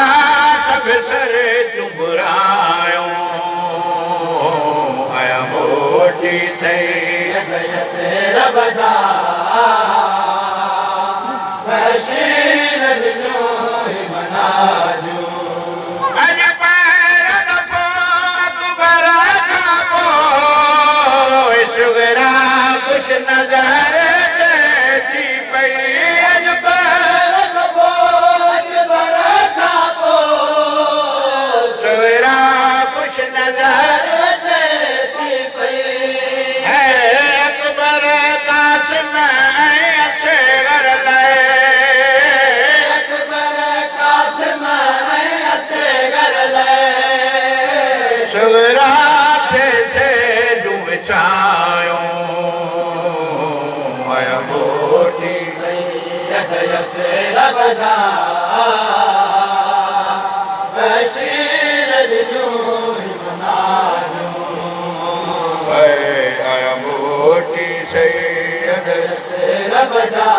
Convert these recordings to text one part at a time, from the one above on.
जा सब सर चुंबरायूं आया मोटी सैयद यसर बजा बशीर दिलो मनाजू अज पैर दफो अकबर का पोइ सुगरा कुछ नजर थी पई अज पैर दफो अकबर का पोइ सुगरा कुछ नजर थी पई है अकबर कासिम असगर लाए सुगरा से जूं चायूं आया मोटी सैयद यसर बजा बशीर दिलो मनाजू आया मोटी सैयद यसर बजा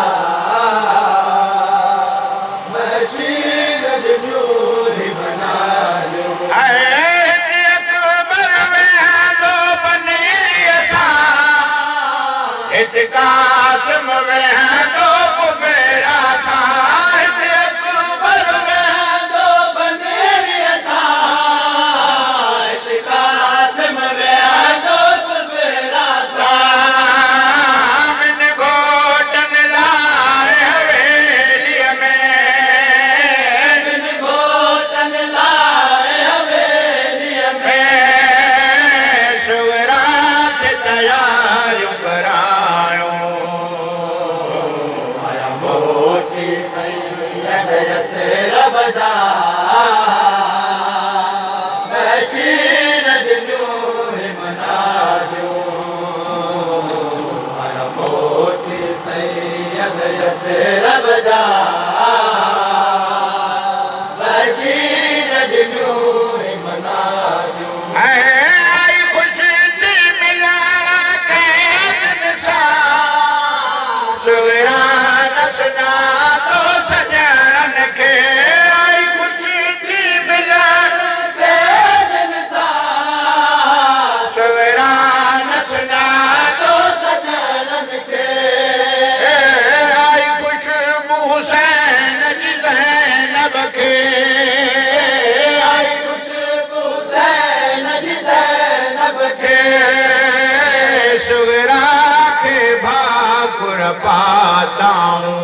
बशीर दिलो मनाजू कासिम में दो कुबेरा साहिब अकबर में दो बनेरिया साहिब कासिम में दो कुबेरा साहिब इन घोटन लाए हवेली में इन घोटन लाए हवेली में सुगरा से तैयारियों करा यसर बजा बशीर दिलो मनाजू आया मोटी सैयद यसर बजा बशीर दिलो मनाजू आई खुशी थी मिला कैद सा सुगरा न सुना तो सजन के आई खुशी थी मिला कैद सा सुगरा न सुना तो सजन के आई खुशबू हुसैन की ज़ैनब के आई खुशबू हुसैन की ज़ैनब के सुगरा के भाकुर पाताऊं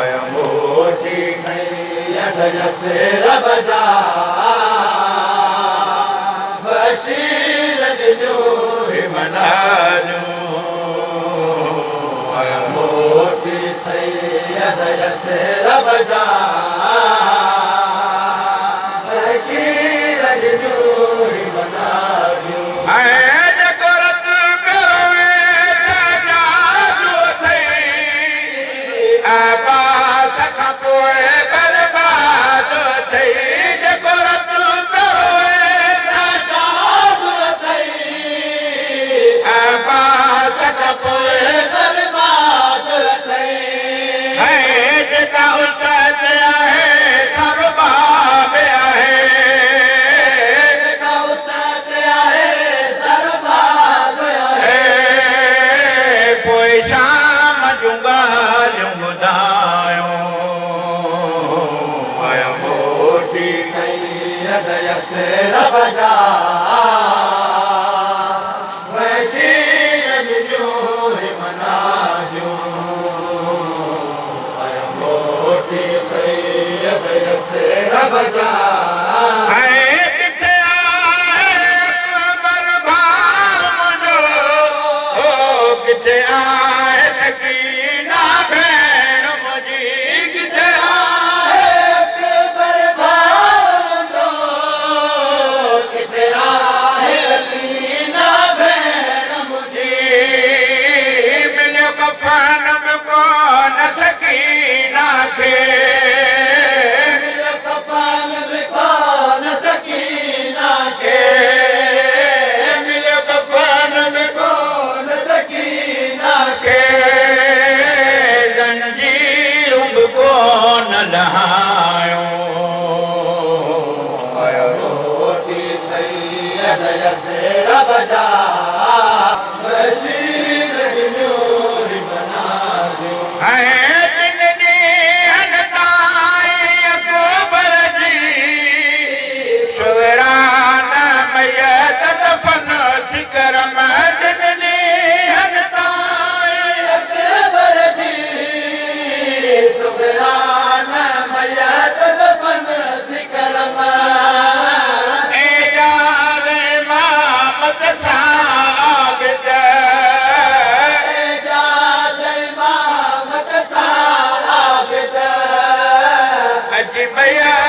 आया मोटी सैयद यसर बजा बशीर दिलो मनाजू आया मोटी सैयद यसर बजा बशीर दिलो मनाजू अब्बास खां पोइ बर्बाद थई जेको रत करोए सजाद थई अब्बास खां पोइ बर्बाद थई है जेका उसद आहे सरबाब आहे जेका उसद आहे सरबाब आहे पोइ शाम जूं ॻाल्हियूं आया मोटी सैयद यसर बजा बशीर दिलो मनाजू आया मोटी सैयद यसर बजा किथे अकबर भाउ मुंहिंजो किथे आहे सकीना भेण मुंहिंजी किथे आहे अकबर भाउ किथे आहे सकीना भेण मुंहिंजी मिलियो कफ़न बि कोन सकीना खे मिलियो कफ़न बि कोन सकीना खे मिलियो कफ़न बि कोन सकीना खे जंजीरूं बि कोन लहायूं कसेर बजा बशीर गिनूरी बना दो भैया